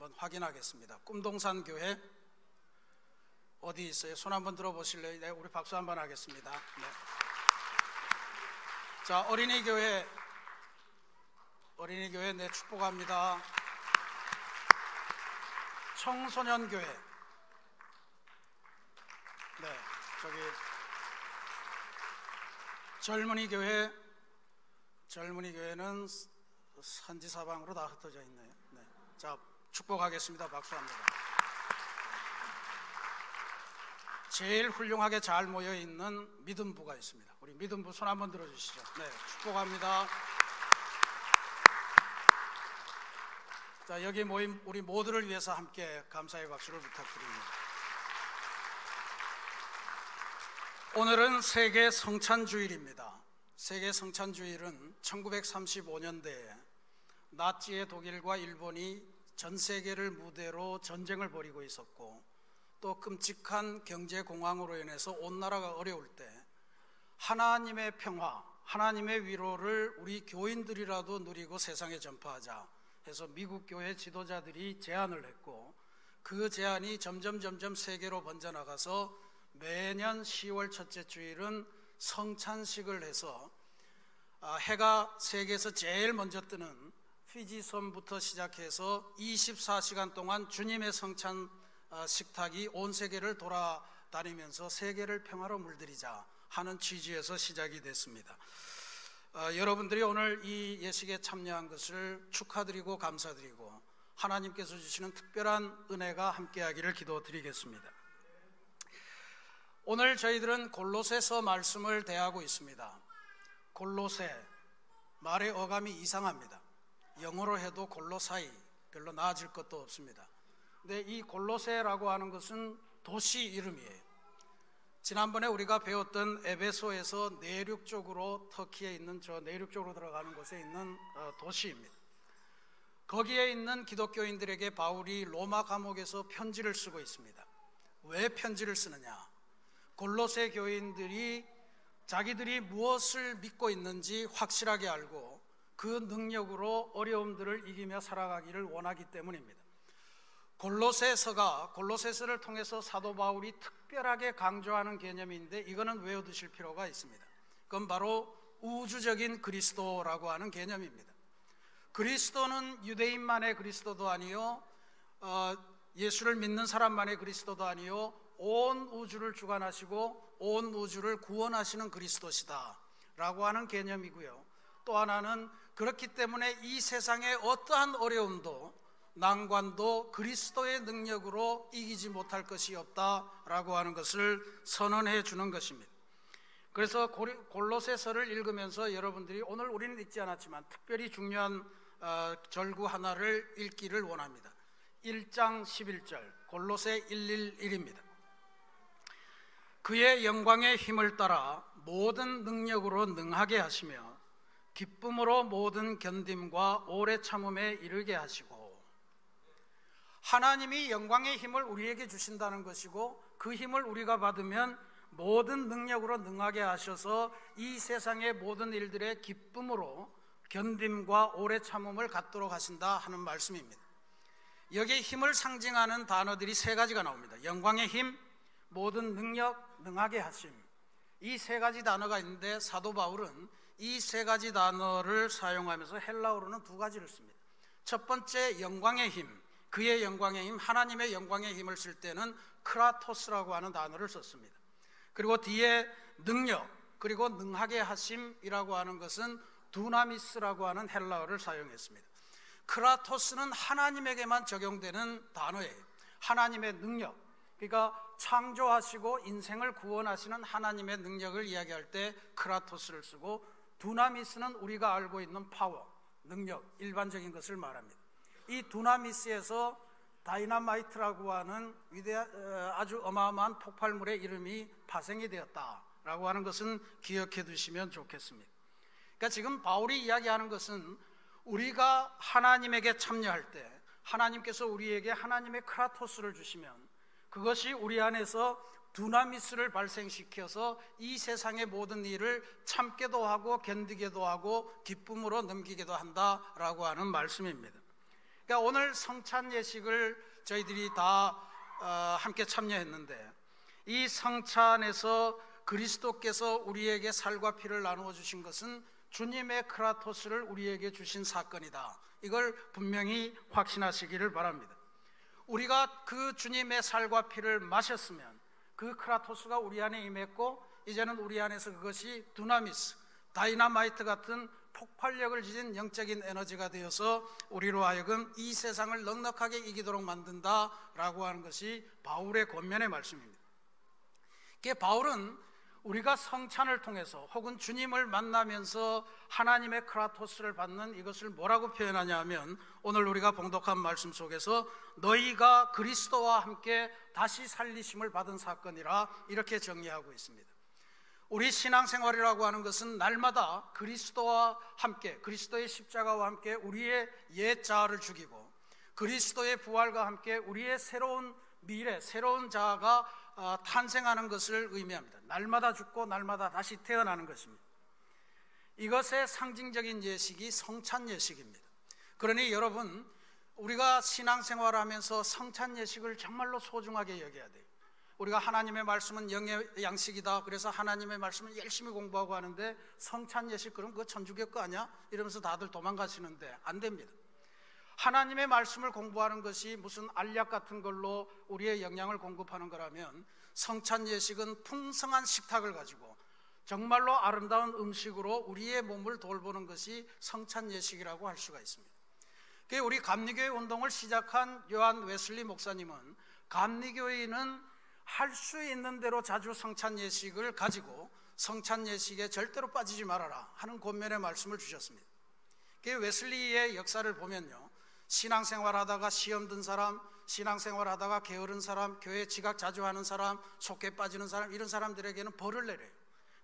한번 확인하겠습니다. 꿈동산 교회 어디 있어요? 손 한번 들어보실래요? 네, 우리 박수 한번 하겠습니다. 네. 자, 어린이교회 네, 축복합니다. 청소년교회, 네, 저기 젊은이교회는 산지사방으로 다 흩어져 있네요. 네. 자, 축복하겠습니다. 박수합니다. 제일 훌륭하게 잘 모여있는 믿음부가 있습니다. 우리 믿음부 손 한번 들어주시죠. 네, 축복합니다. 자, 여기 모인 우리 모두를 위해서 함께 감사의 박수를 부탁드립니다. 오늘은 세계 성찬주일입니다. 세계 성찬주일은 1935년대에 나치의 독일과 일본이 전 세계를 무대로 전쟁을 벌이고 있었고, 또 끔찍한 경제공황으로 인해서 온 나라가 어려울 때 하나님의 평화, 하나님의 위로를 우리 교인들이라도 누리고 세상에 전파하자 해서 미국 교회 지도자들이 제안을 했고, 그 제안이 점점 세계로 번져나가서 매년 10월 첫째 주일은 성찬식을 해서 해가 세계에서 제일 먼저 뜨는 피지섬부터 시작해서 24시간 동안 주님의 성찬 식탁이 온 세계를 돌아다니면서 세계를 평화로 물들이자 하는 취지에서 시작이 됐습니다. 여러분들이 오늘 이 예식에 참여한 것을 축하드리고 감사드리고 하나님께서 주시는 특별한 은혜가 함께하기를 기도드리겠습니다. 오늘 저희들은 골로새서 말씀을 대하고 있습니다. 골로새, 말의 어감이 이상합니다. 영어로 해도 골로사이, 별로 나아질 것도 없습니다. 근데 이 골로새라고 하는 것은 도시 이름이에요. 지난번에 우리가 배웠던 에베소에서 내륙 쪽으로, 터키에 있는 저 내륙 쪽으로 들어가는 곳에 있는 도시입니다. 거기에 있는 기독교인들에게 바울이 로마 감옥에서 편지를 쓰고 있습니다. 왜 편지를 쓰느냐? 골로새 교인들이 자기들이 무엇을 믿고 있는지 확실하게 알고 그 능력으로 어려움들을 이기며 살아가기를 원하기 때문입니다. 골로새서를 통해서 사도 바울이 특별하게 강조하는 개념인데, 이거는 외워두실 필요가 있습니다. 그건 바로 우주적인 그리스도라고 하는 개념입니다. 그리스도는 유대인만의 그리스도도 아니요, 예수를 믿는 사람만의 그리스도도 아니요, 온 우주를 주관하시고 온 우주를 구원하시는 그리스도시다 라고 하는 개념이고요. 또 하나는 그렇기 때문에 이 세상의 어떠한 어려움도 난관도 그리스도의 능력으로 이기지 못할 것이 없다라고 하는 것을 선언해 주는 것입니다. 그래서 골로새서를 읽으면서 여러분들이 오늘 우리는 읽지 않았지만 특별히 중요한 절구 하나를 읽기를 원합니다. 1장 11절, 골로새 111입니다. 그의 영광의 힘을 따라 모든 능력으로 능하게 하시며 기쁨으로 모든 견딤과 오래 참음에 이르게 하시고, 하나님이 영광의 힘을 우리에게 주신다는 것이고, 그 힘을 우리가 받으면 모든 능력으로 능하게 하셔서 이 세상의 모든 일들의 기쁨으로 견딤과 오래 참음을 갖도록 하신다 하는 말씀입니다. 여기에 힘을 상징하는 단어들이 세 가지가 나옵니다. 영광의 힘, 모든 능력, 능하게 하심. 이 세 가지 단어가 있는데 사도 바울은 이 세 가지 단어를 사용하면서 헬라어로는 두 가지를 씁니다. 첫 번째, 영광의 힘, 그의 영광의 힘, 하나님의 영광의 힘을 쓸 때는 크라토스라고 하는 단어를 썼습니다. 그리고 뒤에 능력, 그리고 능하게 하심이라고 하는 것은 두나미스라고 하는 헬라어를 사용했습니다. 크라토스는 하나님에게만 적용되는 단어예요. 하나님의 능력, 그러니까 창조하시고 인생을 구원하시는 하나님의 능력을 이야기할 때 크라토스를 쓰고, 두나미스는 우리가 알고 있는 파워, 능력, 일반적인 것을 말합니다. 이 두나미스에서 다이너마이트라고 하는 아주 어마어마한 폭발물의 이름이 파생이 되었다라고 하는 것은 기억해 두시면 좋겠습니다. 그러니까 지금 바울이 이야기하는 것은 우리가 하나님에게 참여할 때 하나님께서 우리에게 하나님의 크라토스를 주시면 그것이 우리 안에서 두나미스를 발생시켜서 이 세상의 모든 일을 참게도 하고 견디게도 하고 기쁨으로 넘기게도 한다라고 하는 말씀입니다. 그러니까 오늘 성찬 예식을 저희들이 다 함께 참여했는데, 이 성찬에서 그리스도께서 우리에게 살과 피를 나누어 주신 것은 주님의 크라토스를 우리에게 주신 사건이다. 이걸 분명히 확신하시기를 바랍니다. 우리가 그 주님의 살과 피를 마셨으면 그 크라토스가 우리 안에 임했고, 이제는 우리 안에서 그것이 두나미스, 다이나마이트 같은 폭발력을 지닌 영적인 에너지가 되어서 우리로 하여금 이 세상을 넉넉하게 이기도록 만든다라고 하는 것이 바울의 권면의 말씀입니다. 바울은 우리가 성찬을 통해서 혹은 주님을 만나면서 하나님의 크라토스를 받는 이것을 뭐라고 표현하냐 하면, 오늘 우리가 봉독한 말씀 속에서 너희가 그리스도와 함께 다시 살리심을 받은 사건이라 이렇게 정리하고 있습니다. 우리 신앙생활이라고 하는 것은 날마다 그리스도와 함께, 그리스도의 십자가와 함께 우리의 옛 자아를 죽이고 그리스도의 부활과 함께 우리의 새로운 미래, 새로운 자아가 탄생하는 것을 의미합니다. 날마다 죽고 날마다 다시 태어나는 것입니다. 이것의 상징적인 예식이 성찬 예식입니다. 그러니 여러분, 우리가 신앙생활을 하면서 성찬 예식을 정말로 소중하게 여겨야 돼요. 우리가 하나님의 말씀은 영의 양식이다, 그래서 하나님의 말씀을 열심히 공부하고 하는데 성찬 예식 그럼 그거 천주교 거 아니야? 이러면서 다들 도망가시는데 안 됩니다. 하나님의 말씀을 공부하는 것이 무슨 알약 같은 걸로 우리의 영양을 공급하는 거라면, 성찬 예식은 풍성한 식탁을 가지고 정말로 아름다운 음식으로 우리의 몸을 돌보는 것이 성찬 예식이라고 할 수가 있습니다. 우리 감리교회 운동을 시작한 요한 웨슬리 목사님은 감리교회는 할 수 있는 대로 자주 성찬 예식을 가지고 성찬 예식에 절대로 빠지지 말아라 하는 권면의 말씀을 주셨습니다. 웨슬리의 역사를 보면요, 신앙생활 하다가 시험 든 사람, 신앙생활 하다가 게으른 사람, 교회 지각 자주 하는 사람, 속에 빠지는 사람, 이런 사람들에게는 벌을 내려요.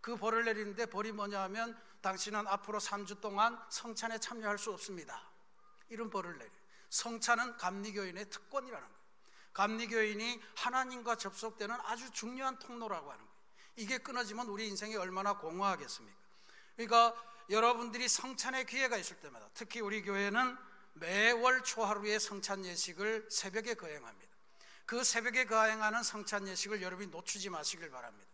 그 벌을 내리는데 벌이 뭐냐 하면, 당신은 앞으로 3주 동안 성찬에 참여할 수 없습니다. 이런 벌을 내려요. 성찬은 감리교인의 특권이라는 거예요. 감리교인이 하나님과 접속되는 아주 중요한 통로라고 하는 거예요. 이게 끊어지면 우리 인생이 얼마나 공허하겠습니까? 그러니까 여러분들이 성찬의 기회가 있을 때마다, 특히 우리 교회는 매월 초하루의 성찬 예식을 새벽에 거행합니다. 그 새벽에 거행하는 성찬 예식을 여러분이 놓치지 마시길 바랍니다.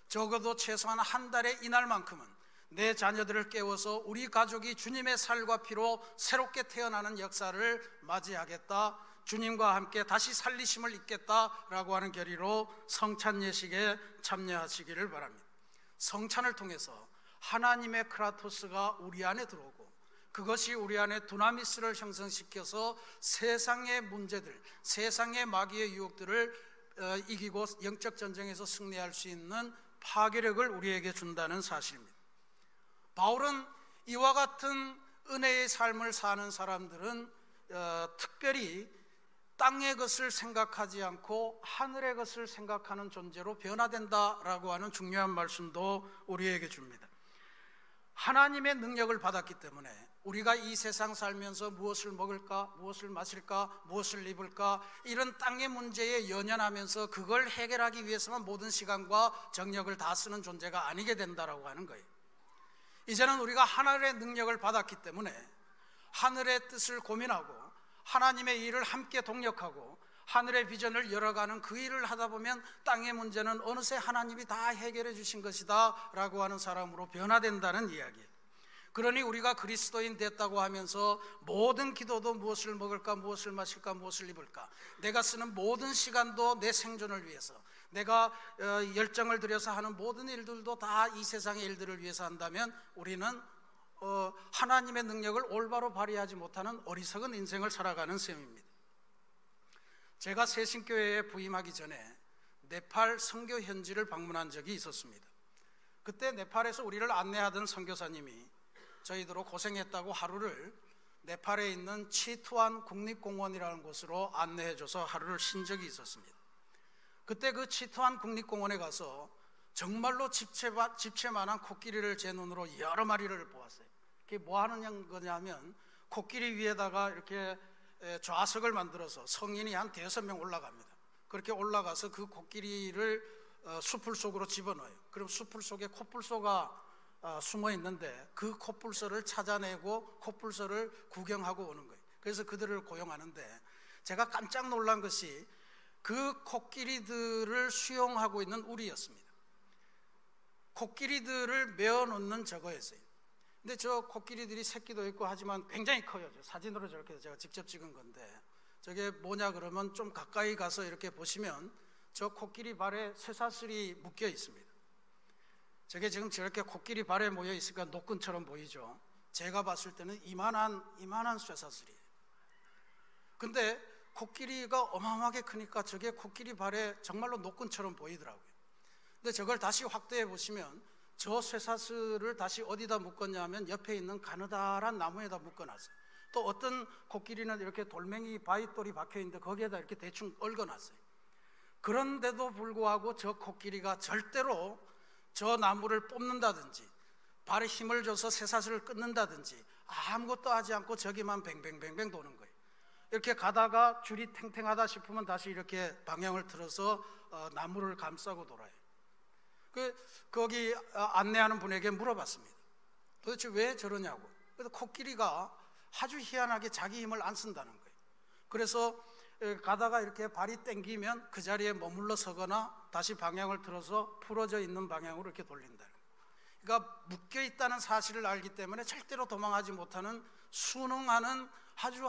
적어도 최소한 한 달에 이날만큼은 내 자녀들을 깨워서 우리 가족이 주님의 살과 피로 새롭게 태어나는 역사를 맞이하겠다, 주님과 함께 다시 살리심을 입겠다라고 하는 결의로 성찬 예식에 참여하시기를 바랍니다. 성찬을 통해서 하나님의 크라토스가 우리 안에 들어오고, 그것이 우리 안에 두나미스를 형성시켜서 세상의 문제들, 세상의 마귀의 유혹들을 이기고 영적 전쟁에서 승리할 수 있는 파괴력을 우리에게 준다는 사실입니다. 바울은 이와 같은 은혜의 삶을 사는 사람들은 특별히 땅의 것을 생각하지 않고 하늘의 것을 생각하는 존재로 변화된다라고 하는 중요한 말씀도 우리에게 줍니다. 하나님의 능력을 받았기 때문에 우리가 이 세상 살면서 무엇을 먹을까, 무엇을 마실까, 무엇을 입을까, 이런 땅의 문제에 연연하면서 그걸 해결하기 위해서만 모든 시간과 정력을 다 쓰는 존재가 아니게 된다라고 하는 거예요. 이제는 우리가 하늘의 능력을 받았기 때문에 하늘의 뜻을 고민하고 하나님의 일을 함께 동력하고 하늘의 비전을 열어가는 그 일을 하다 보면 땅의 문제는 어느새 하나님이 다 해결해 주신 것이다 라고 하는 사람으로 변화된다는 이야기예요. 그러니 우리가 그리스도인 됐다고 하면서 모든 기도도 무엇을 먹을까, 무엇을 마실까, 무엇을 입을까, 내가 쓰는 모든 시간도 내 생존을 위해서, 내가 열정을 들여서 하는 모든 일들도 다 이 세상의 일들을 위해서 한다면 우리는 하나님의 능력을 올바로 발휘하지 못하는 어리석은 인생을 살아가는 셈입니다. 제가 새신교회에 부임하기 전에 네팔 선교 현지를 방문한 적이 있었습니다. 그때 네팔에서 우리를 안내하던 선교사님이 저희들로 고생했다고 하루를 네팔에 있는 치투안 국립공원이라는 곳으로 안내해줘서 하루를 쉰 적이 있었습니다. 그때 그 치투안 국립공원에 가서 정말로 집채만한 코끼리를 제 눈으로 여러 마리를 보았어요. 그게 뭐 하는 거냐면, 코끼리 위에다가 이렇게 좌석을 만들어서 성인이 한 5명 올라갑니다. 그렇게 올라가서 그 코끼리를 수풀 속으로 집어넣어요. 그럼 수풀 속에 코뿔소가 숨어 있는데 그 코뿔소를 찾아내고 코뿔소를 구경하고 오는 거예요. 그래서 그들을 고용하는데 제가 깜짝 놀란 것이 그 코끼리들을 수용하고 있는 우리였습니다. 코끼리들을 메어놓는 저거였어요. 근데 저 코끼리들이 새끼도 있고 하지만 굉장히 커요. 사진으로 저렇게 제가 직접 찍은 건데 저게 뭐냐 그러면 좀 가까이 가서 이렇게 보시면 저 코끼리 발에 쇠사슬이 묶여 있습니다. 저게 지금 저렇게 코끼리 발에 모여 있으니까 노끈처럼 보이죠. 제가 봤을 때는 이만한 쇠사슬이에요. 근데 코끼리가 어마어마하게 크니까 저게 코끼리 발에 정말로 노끈처럼 보이더라고요. 근데 저걸 다시 확대해 보시면 저 쇠사슬을 다시 어디다 묶었냐 하면 옆에 있는 가느다란 나무에다 묶어놨어요. 또 어떤 코끼리는 이렇게 돌멩이 바위돌이 박혀있는데 거기에다 이렇게 대충 얽어놨어요. 그런데도 불구하고 저 코끼리가 절대로 저 나무를 뽑는다든지 발에 힘을 줘서 쇠사슬을 끊는다든지 아무것도 하지 않고 저기만 뱅뱅뱅뱅 도는 거예요. 이렇게 가다가 줄이 탱탱하다 싶으면 다시 이렇게 방향을 틀어서 나무를 감싸고 돌아요. 거기 안내하는 분에게 물어봤습니다. 도대체 왜 저러냐고. 그래서 코끼리가 아주 희한하게 자기 힘을 안 쓴다는 거예요. 그래서 가다가 이렇게 발이 땡기면 그 자리에 머물러 서거나 다시 방향을 틀어서 풀어져 있는 방향으로 이렇게 돌린다는 거예요. 그러니까 묶여 있다는 사실을 알기 때문에 절대로 도망하지 못하는 순응하는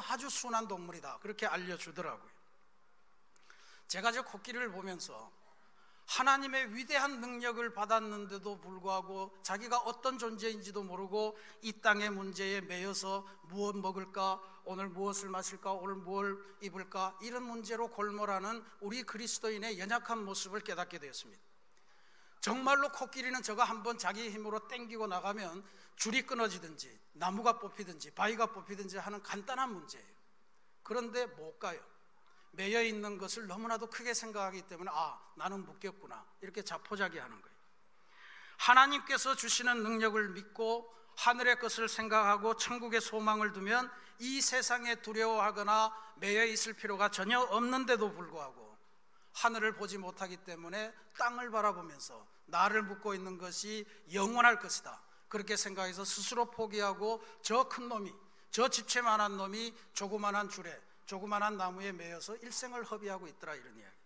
아주 순한 동물이다, 그렇게 알려주더라고요. 제가 저 코끼리를 보면서 하나님의 위대한 능력을 받았는데도 불구하고 자기가 어떤 존재인지도 모르고 이 땅의 문제에 매여서 무엇 먹을까, 오늘 무엇을 마실까, 오늘 뭘 입을까, 이런 문제로 골몰하는 우리 그리스도인의 연약한 모습을 깨닫게 되었습니다. 정말로 코끼리는 저거 한번 자기 힘으로 땡기고 나가면 줄이 끊어지든지 나무가 뽑히든지 바위가 뽑히든지 하는 간단한 문제예요. 그런데 못 가요. 매여 있는 것을 너무나도 크게 생각하기 때문에 나는 묶였구나, 이렇게 자포자기하는 거예요. 하나님께서 주시는 능력을 믿고 하늘의 것을 생각하고 천국의 소망을 두면 이 세상에 두려워하거나 매여 있을 필요가 전혀 없는데도 불구하고 하늘을 보지 못하기 때문에 땅을 바라보면서 나를 묶고 있는 것이 영원할 것이다, 그렇게 생각해서 스스로 포기하고 저 큰 놈이, 저 집채만한 놈이 조그만한 줄에, 조그만한 나무에 매여서 일생을 허비하고 있더라, 이런 이야기.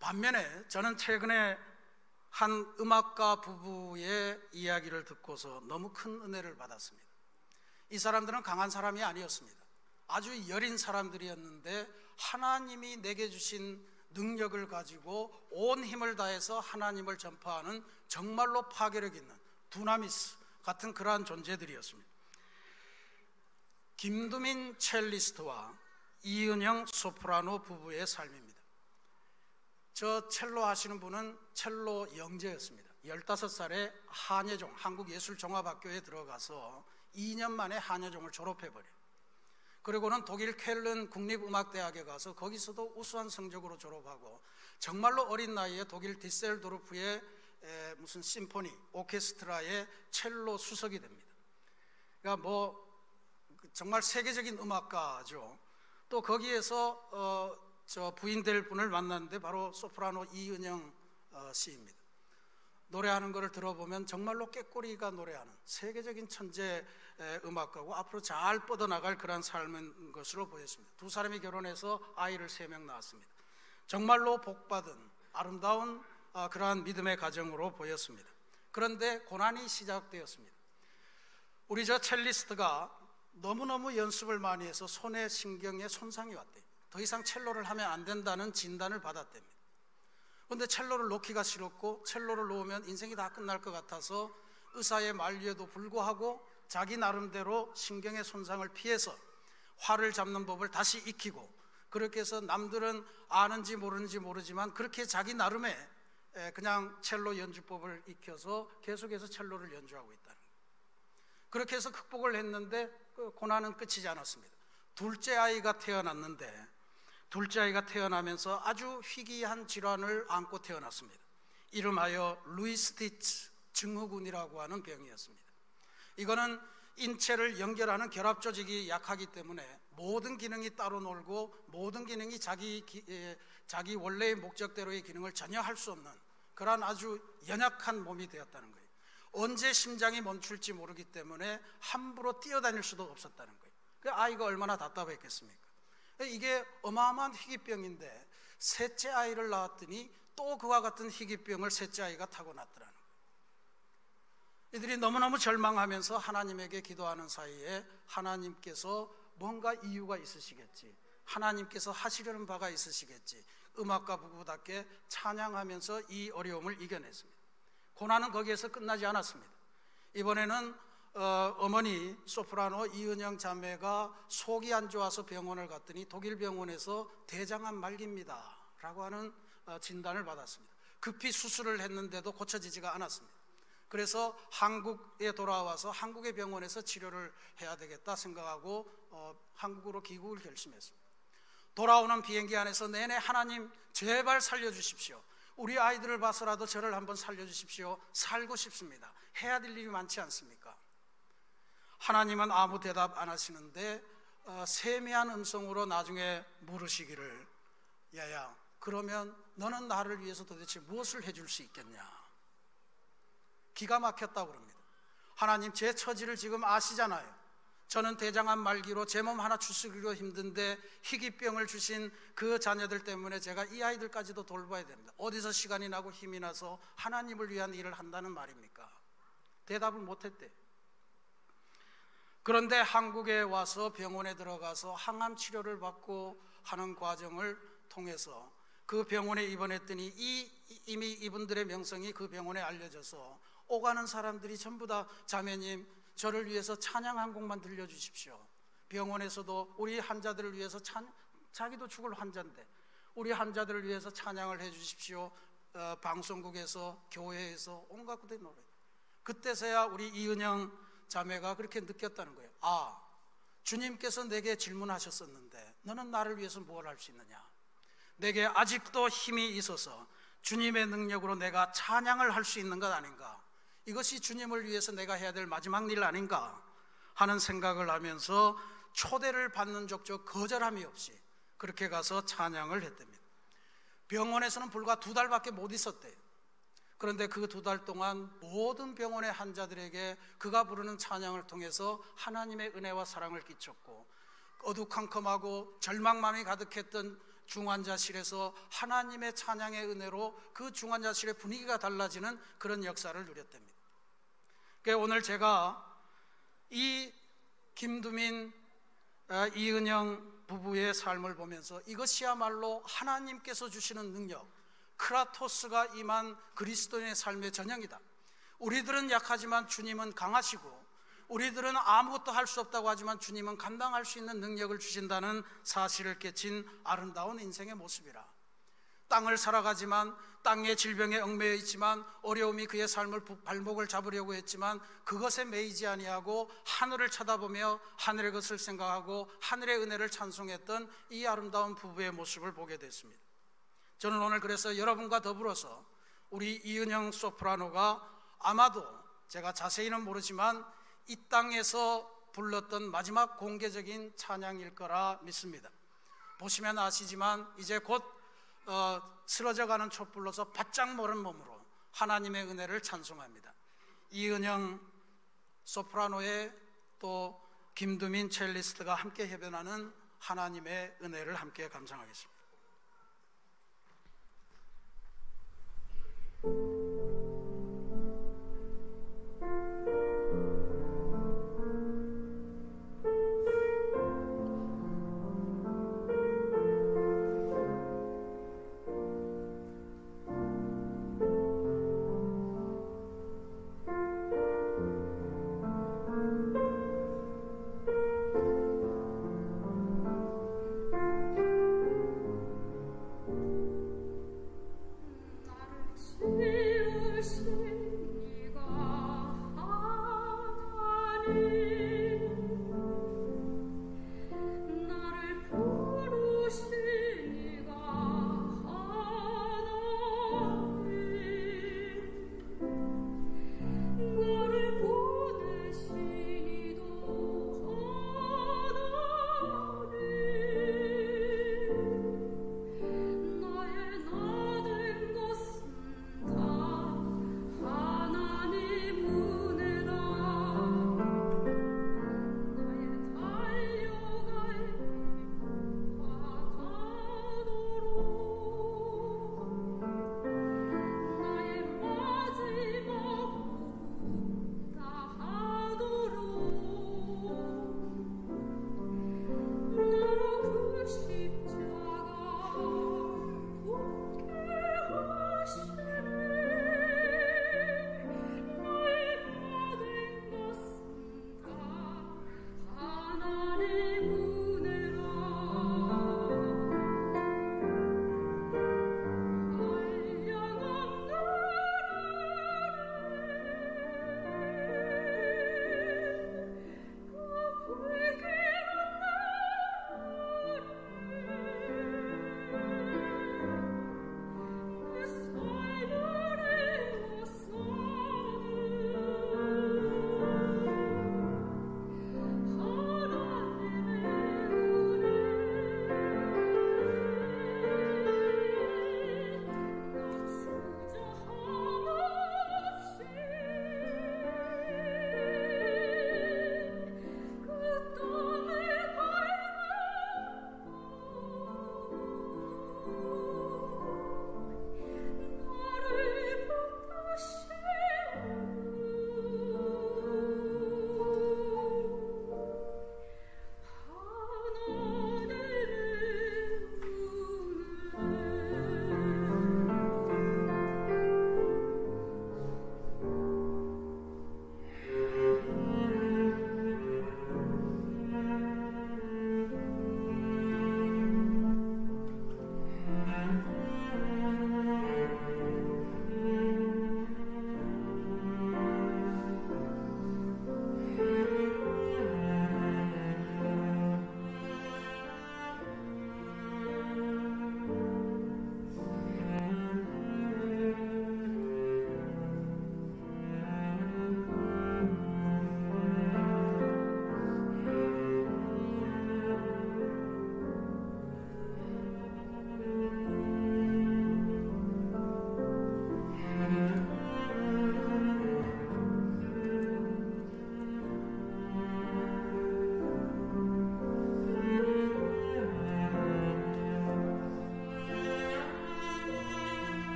반면에 저는 최근에 한 음악가 부부의 이야기를 듣고서 너무 큰 은혜를 받았습니다. 이 사람들은 강한 사람이 아니었습니다. 아주 여린 사람들이었는데 하나님이 내게 주신 능력을 가지고 온 힘을 다해서 하나님을 전파하는 정말로 파괴력 있는 두나미스 같은 그러한 존재들이었습니다. 김두민 첼리스트와 이은영 소프라노 부부의 삶입니다. 저 첼로 하시는 분은 첼로 영재였습니다. 15살에 한예종, 한국예술종합학교에 들어가서 2년 만에 한예종을 졸업해버려요. 그리고는 독일 켈른 국립음악대학에 가서 거기서도 우수한 성적으로 졸업하고 정말로 어린 나이에 독일 디셀도르프의 무슨 심포니 오케스트라의 첼로 수석이 됩니다. 그러니까 정말 세계적인 음악가죠. 또 거기에서 저 부인 될 분을 만났는데 바로 소프라노 이은영 씨입니다. 노래하는 것을 들어보면 정말로 꾀꼬리가 노래하는 세계적인 천재 음악가고 앞으로 잘 뻗어나갈 그런 삶인 것으로 보였습니다. 두 사람이 결혼해서 아이를 3명 낳았습니다. 정말로 복받은 아름다운 그러한 믿음의 가정으로 보였습니다. 그런데 고난이 시작되었습니다. 우리 저 첼리스트가 너무너무 연습을 많이 해서 손의 신경에 손상이 왔대요. 더 이상 첼로를 하면 안 된다는 진단을 받았답니다. 그런데 첼로를 놓기가 싫었고 첼로를 놓으면 인생이 다 끝날 것 같아서 의사의 만류에도 불구하고 자기 나름대로 신경의 손상을 피해서 활을 잡는 법을 다시 익히고, 그렇게 해서 남들은 아는지 모르는지 모르지만 그렇게 자기 나름의 그냥 첼로 연주법을 익혀서 계속해서 첼로를 연주하고 있다는 거예요. 그렇게 해서 극복을 했는데 그 고난은 끝이지 않았습니다. 둘째 아이가 태어났는데 둘째 아이가 태어나면서 아주 희귀한 질환을 안고 태어났습니다. 이름하여 루이스티츠 증후군이라고 하는 병이었습니다. 이거는 인체를 연결하는 결합 조직이 약하기 때문에 모든 기능이 따로 놀고 모든 기능이 자기 원래의 목적대로의 기능을 전혀 할 수 없는 그러한 아주 연약한 몸이 되었다는 거예요. 언제 심장이 멈출지 모르기 때문에 함부로 뛰어다닐 수도 없었다는 거예요. 그 아이가 얼마나 답답했겠습니까? 이게 어마어마한 희귀병인데 셋째 아이를 낳았더니 또 그와 같은 희귀병을 셋째 아이가 타고났더라는 거예요. 이들이 너무너무 절망하면서 하나님에게 기도하는 사이에 하나님께서 뭔가 이유가 있으시겠지, 하나님께서 하시려는 바가 있으시겠지, 음악가 부부답게 찬양하면서 이 어려움을 이겨냈습니다. 고난은 거기에서 끝나지 않았습니다. 이번에는 어머니 소프라노 이은영 자매가 속이 안 좋아서 병원을 갔더니 독일 병원에서 대장암 말기입니다 라고 하는 진단을 받았습니다. 급히 수술을 했는데도 고쳐지지가 않았습니다. 그래서 한국에 돌아와서 한국의 병원에서 치료를 해야 되겠다 생각하고 한국으로 귀국을 결심했습니다. 돌아오는 비행기 안에서 내내 하나님 제발 살려주십시오, 우리 아이들을 봐서라도 저를 한번 살려주십시오, 살고 싶습니다, 해야 될 일이 많지 않습니까? 하나님은 아무 대답 안 하시는데 세미한 음성으로 나중에 물으시기를, 야야, 그러면 너는 나를 위해서 도대체 무엇을 해줄 수 있겠냐? 기가 막혔다고 그럽니다. 하나님, 제 처지를 지금 아시잖아요. 저는 대장암 말기로 제 몸 하나 추스기로 힘든데 희귀병을 주신 그 자녀들 때문에 제가 이 아이들까지도 돌봐야 됩니다. 어디서 시간이 나고 힘이 나서 하나님을 위한 일을 한다는 말입니까? 대답을 못했대. 그런데 한국에 와서 병원에 들어가서 항암 치료를 받고 하는 과정을 통해서 그 병원에 입원했더니 이미 이분들의 명성이 그 병원에 알려져서 오가는 사람들이 전부 다 자매님, 저를 위해서 찬양 한 곡만 들려주십시오. 병원에서도 우리 환자들을 위해서 자기도 죽을 환자인데 우리 환자들을 위해서 찬양을 해주십시오. 방송국에서, 교회에서 온갖 곳에 노래. 그때서야 우리 이은영 자매가 그렇게 느꼈다는 거예요. 아, 주님께서 내게 질문하셨었는데 너는 나를 위해서 뭘 할 수 있느냐? 내게 아직도 힘이 있어서 주님의 능력으로 내가 찬양을 할 수 있는 것 아닌가? 이것이 주님을 위해서 내가 해야 될 마지막 일 아닌가 하는 생각을 하면서 초대를 받는 족족 거절함이 없이 그렇게 가서 찬양을 했답니다. 병원에서는 불과 2달밖에 못 있었대요. 그런데 그 2달 동안 모든 병원의 환자들에게 그가 부르는 찬양을 통해서 하나님의 은혜와 사랑을 끼쳤고, 어두컴컴하고 절망감이 가득했던 중환자실에서 하나님의 찬양의 은혜로 그 중환자실의 분위기가 달라지는 그런 역사를 누렸답니다. 그러니까 오늘 제가 이 김두민, 이은영 부부의 삶을 보면서 이것이야말로 하나님께서 주시는 능력, 크라토스가 임한 그리스도인의 삶의 전형이다. 우리들은 약하지만 주님은 강하시고, 우리들은 아무것도 할 수 없다고 하지만 주님은 감당할 수 있는 능력을 주신다는 사실을 깨친 아름다운 인생의 모습이라. 땅을 살아가지만, 땅의 질병에 얽매여 있지만, 어려움이 그의 삶을 발목을 잡으려고 했지만 그것에 매이지 아니하고 하늘을 쳐다보며 하늘의 것을 생각하고 하늘의 은혜를 찬송했던 이 아름다운 부부의 모습을 보게 됐습니다. 저는 오늘 그래서 여러분과 더불어서 우리 이은영 소프라노가 아마도 제가 자세히는 모르지만 이 땅에서 불렀던 마지막 공개적인 찬양일 거라 믿습니다. 보시면 아시지만 이제 곧 쓰러져가는 촛불로서 바짝 모른 몸으로 하나님의 은혜를 찬송합니다. 이은영 소프라노의 또 김두민 첼리스트가 함께 협연하는 하나님의 은혜를 함께 감상하겠습니다. 하나님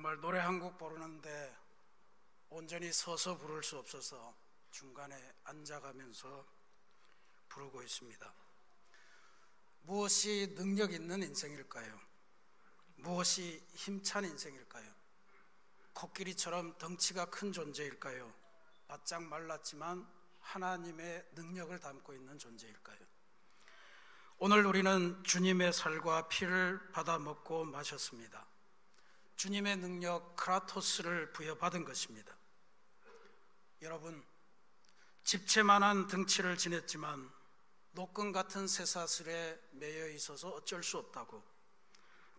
정말 노래 한 곡 부르는데 온전히 서서 부를 수 없어서 중간에 앉아가면서 부르고 있습니다. 무엇이 능력 있는 인생일까요? 무엇이 힘찬 인생일까요? 코끼리처럼 덩치가 큰 존재일까요? 바짝 말랐지만 하나님의 능력을 담고 있는 존재일까요? 오늘 우리는 주님의 살과 피를 받아 먹고 마셨습니다. 주님의 능력 크라토스를 부여받은 것입니다. 여러분, 집채만한 등치를 지녔지만 노끈 같은 쇠사슬에 매여 있어서 어쩔 수 없다고,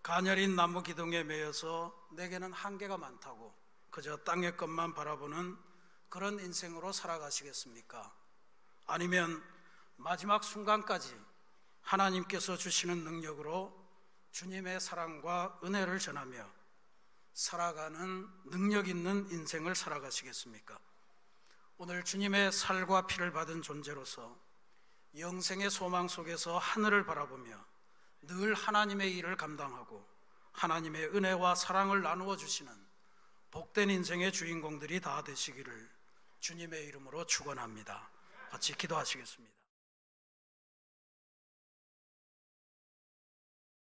가녀린 나무 기둥에 매여서 내게는 한계가 많다고 그저 땅의 것만 바라보는 그런 인생으로 살아가시겠습니까? 아니면 마지막 순간까지 하나님께서 주시는 능력으로 주님의 사랑과 은혜를 전하며 살아가는 능력 있는 인생을 살아가시겠습니까? 오늘 주님의 살과 피를 받은 존재로서 영생의 소망 속에서 하늘을 바라보며 늘 하나님의 일을 감당하고 하나님의 은혜와 사랑을 나누어 주시는 복된 인생의 주인공들이 다 되시기를 주님의 이름으로 축원합니다. 같이 기도하시겠습니다.